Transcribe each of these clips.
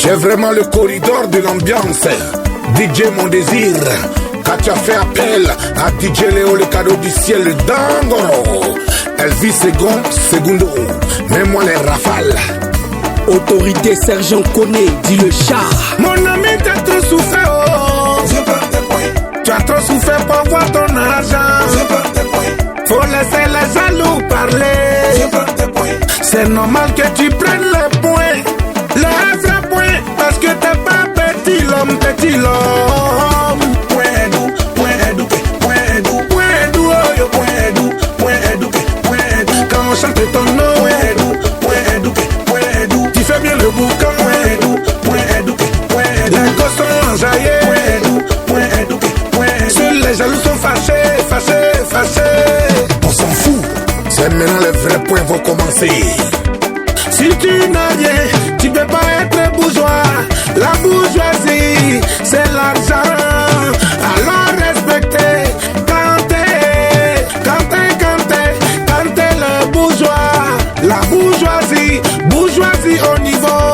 J'ai vraiment le corridor de l'ambiance. DJ Mon Désir, quand tu as fait appel à DJ Léo, le cadeau du ciel, le Dangoro. Elvis Segundo, mets-moi les rafales. Autorité Sergent Koné, dit le chat. Mon ami, t'as trop souffert, oh. Tu as trop souffert pour voir ton argent. Faut laisser les jaloux parler. C'est normal que tu prennes les points, les vrais points, parce que t'es pas petit l'homme, petit l'homme. Point doux, oh yo, point doux. Quand on chante ton nom, point doux. Tu fais bien le boucan, point doux. Les gosses sont enjaillés, point doux. Seuls les jaloux sont fâchés. On s'en fout, c'est maintenant les vrais points vont commencer. Si tu n'as rien, tu peux pas être bourgeois. La bourgeoisie, c'est l'argent. Alors respectez, quand t'es le bourgeois. La bourgeoisie au niveau.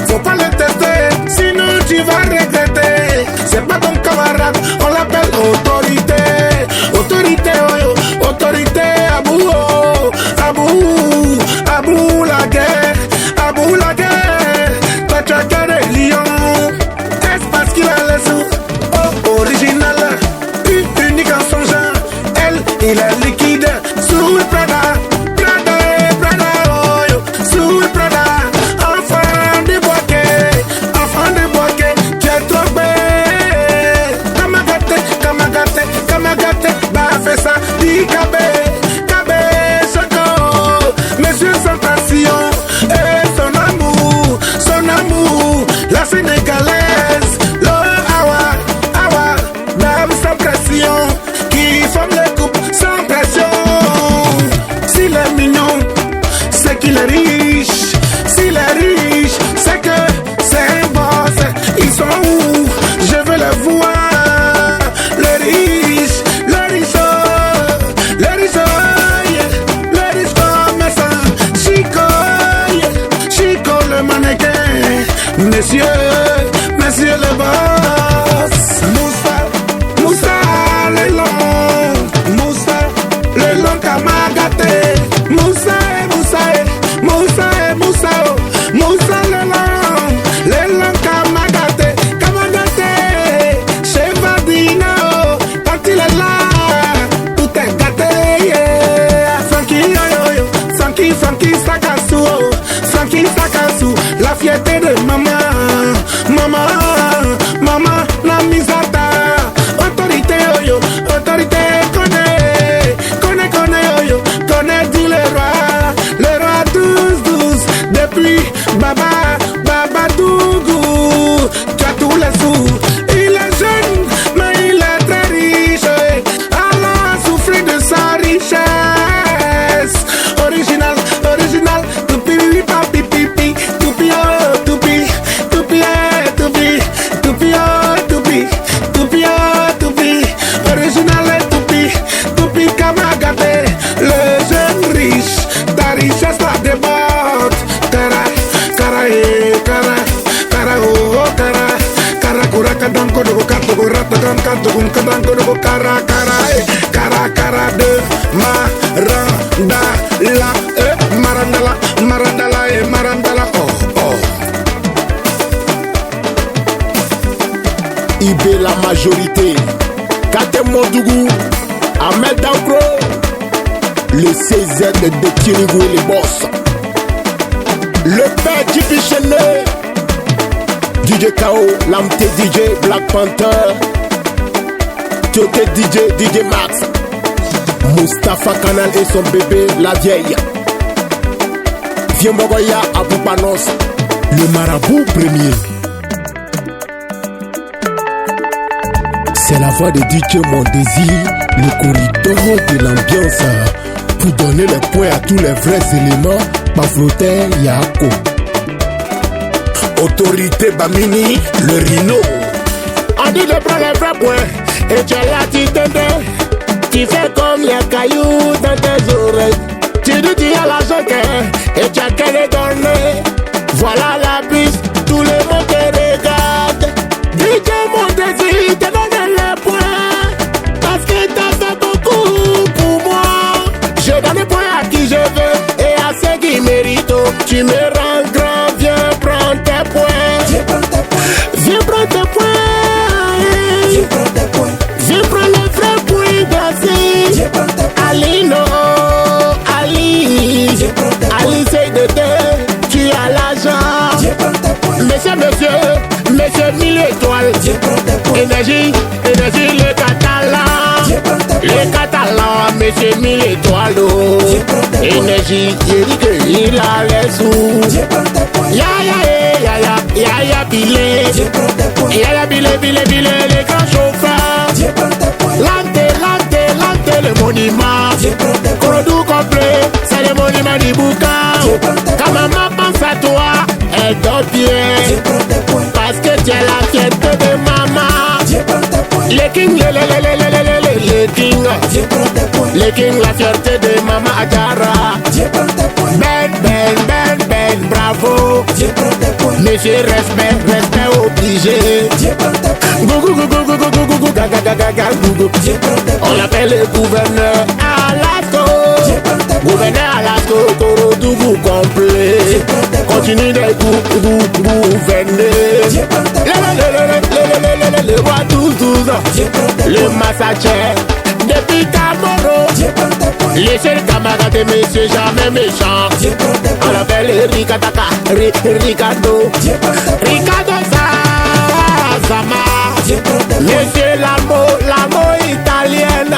Faut pas le tester, sinon tu vas regretter. C'est pas ton camarade, on l'appelle autorité. Autorité, oh, autorité, Abou la guerre, toi tu as qu'un lion. Est-ce parce qu'il a les sous? Oh, original, unique en son genre. Elle, il est liquide, sous le Prada, oh yo, sous le Prada. Enfant de boquet, tu es trop bête. Kamagate, bah fais ça, dis cabé. Monsieur sans passion et son amour, la sénégalaise, le awa, dame sans pression, qui forme les couples sans pression. S'il est mignon, c'est qu'il est riche. S'il est riche, c'est que c'est un boss. Ils sont où? Je veux les voir. Les riches, Monsieur le boss. Moussa le long Kamagate. Moussa le long Kamagate. Chez Vadina, quand il est là, tout est gâté. Yeah. Funky Sakasu, la fierté de maman, la misata. Autorité, oyo, autorité, connaît, oyo, connaît dit le roi 12, depuis Baba Dougou, tu as tous les sous. Il est jeune, mais il est très riche, Allah a souffert de sa richesse. Original, richesse la déborde. Cara cura cadanco de bocato rata canto con cadanco de cara de marandala oh. Ibé la majorité, Kate Mondougou, Ahmed Dankro, le CZ de Kirigou et les boss. Le père Jiffy Chené, DJ K.O, Lamte DJ, Black Panther, Tioté DJ Max, Mustapha Canal et son bébé, la vieille. Viens Mogoya, Abou Panos, le marabout premier. C'est la voix de DJ Mon Désir, le corridor de l'ambiance. Pour donner les points à tous les vrais éléments, Bafloter Yako. Autorité Bamini, le Rhino. On dit de prendre les vrais points, et tu es là, tu fais comme les cailloux dans tes oreilles. Tu dis tu as la joker, et tu as qu'à les donner. Voilà la piste, tous les mots étoiles. Énergie, énergie, les Catalans, mais c'est 1000 étoiles. Oh. Énergie, il dit qu'il a les sous. Ya bile, les grands chauffeurs. Lante, le monument. Korodou complet, c'est le monument du boucan. Quand maman pense à toi, elle dort bien. Parce que tu es la fierté de maman. Les kings, les kings, la fierté de maman Adjara. Ben, bravo. Monsieur, respect obligé. On l'appelle le gouverneur Alasko. Gouverneur Alasko, Korodougou complet. Continue de gouverner. Le roi 12, le massacre. Depuis Camoro, les seuls camarades de monsieur jamais méchants. On l'appelle Ricardo Zama. Monsieur Lamo italienne.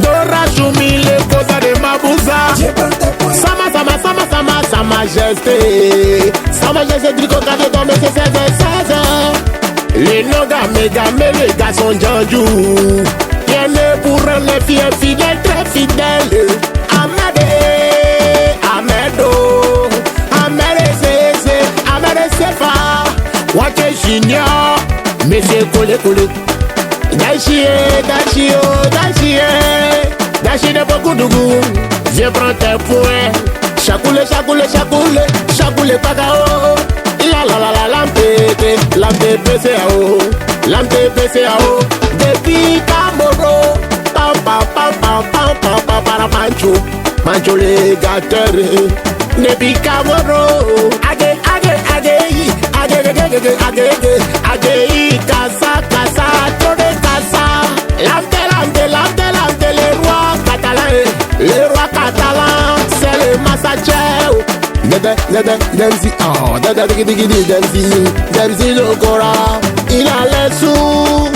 Dora Choumi, le cosa de Mabouza. Sa majesté du coca de Gomé, c'est 16. Les nogas, mégamé, les garçons Djanjou. Bien né pour les filles fidèles, très fidèles. Ahmed Sefa, Waké Junior, Monsieur Kole. Dachi de Bokodougou, viens prendre tes points. Chakoule, pagao. Lampe PCAO. Depuis Camoro, Mancho les gâteurs. Depuis Camoro, Casa, Tode Casa. Lampe, les rois catalans, c'est le massacre. Demsi le Cora, il a les sous.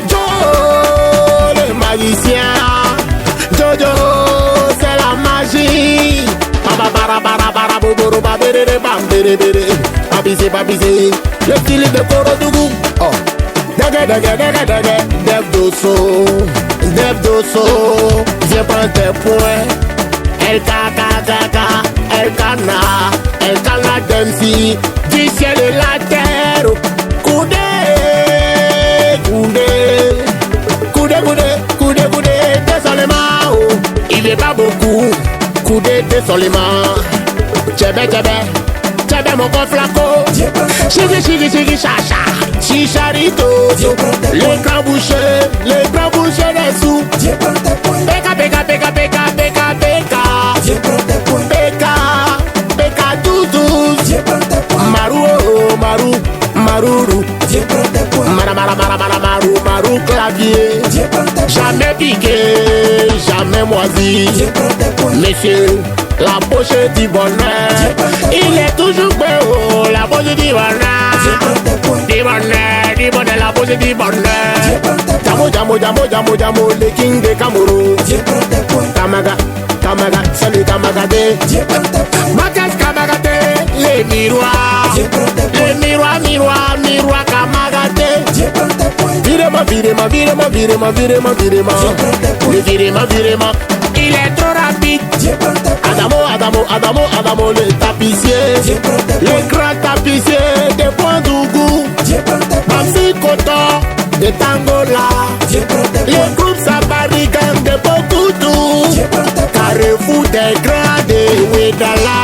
Joe, le magicien. Jojo, c'est la magie. Papissé, le style de Korodougou. Oh. Dev Dosso, viens prendre tes points. El Cana Demsi, du ciel et la terre. Coudé, désolement. Il est pas beaucoup. Coudé, désolement. Tchébé, mon bon flaco. Chigi, chacha. Chicharito. Les grands bouchers des sous. Peka, Doudous. Maruru. Marou, clavier. Jamais piqué, jamais moisi. Monsieur, la poche du bonheur. Il est toujours beau, la poche du bonheur. La poche du bonheur. Jamo, le king de Camoro. Kamaga, salut Kamagade. Makas Kamagade, les miroirs. Kamagade. Virement. Il est trop rapide. Adamo, le tapissier. Le grand tapissier de Poindougou. Mamsi Koto de Tangola. Le groupe Sabarigan de Bokoudou. Carrefour des grands de Ouedala.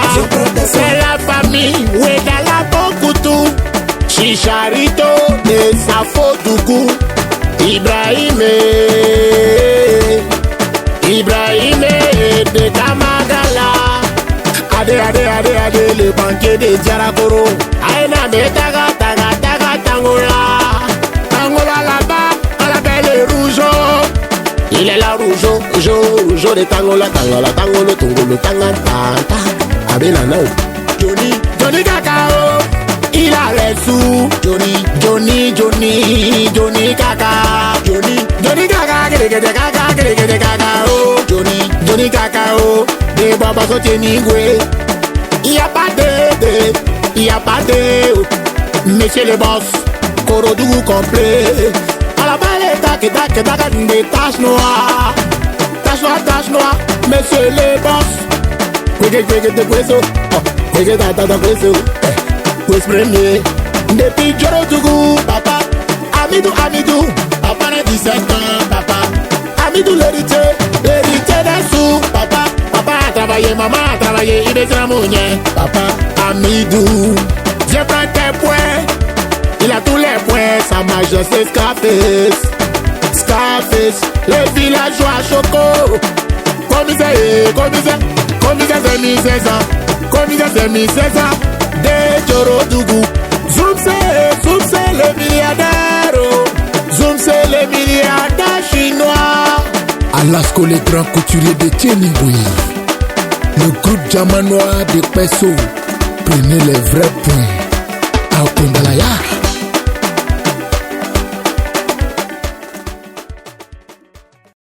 C'est la famille Ouedala Bokoudou. Chicharito de Safodougou. Ibrahim de Kamagala. Ade, le banquier de Diarakoro. Aïna me taga, Tangola là-bas, on l'appelle Rougeau. Il est là, Rougeau de Tangola, Tangolo, Tangata. Abenana. Johnny, Johnny Cacao, il a les sous. Johnny Cacao. Johnny Cacao. Johnny Cacao, des babas sont ténigués. Il y a pas de, monsieur le boss, Korodougou complet. À la balle, tac, des taches noires. Taches noires, monsieur le boss. Premier, depuis Korodougou, papa. Amidou, papa n'a 17 ans, papa. Amidou l'héritier des sous, papa. Papa a travaillé, maman a travaillé, il est un mounien, papa. Amidou, viens prendre tes points. Il a tous les points, sa majesté Scarface, le villageois Choco. Commissaire, c'est mis 16 ans. Commissaire, c'est mis 16 ans. De Korodougou. Zoom, c'est le milliardaire. Zoom, c'est le milliardaire chinois. Alasco, les grands couturiers de Tienigui. Le groupe Jamanois de Peso. Prenez les vrais points. À Kondalaya.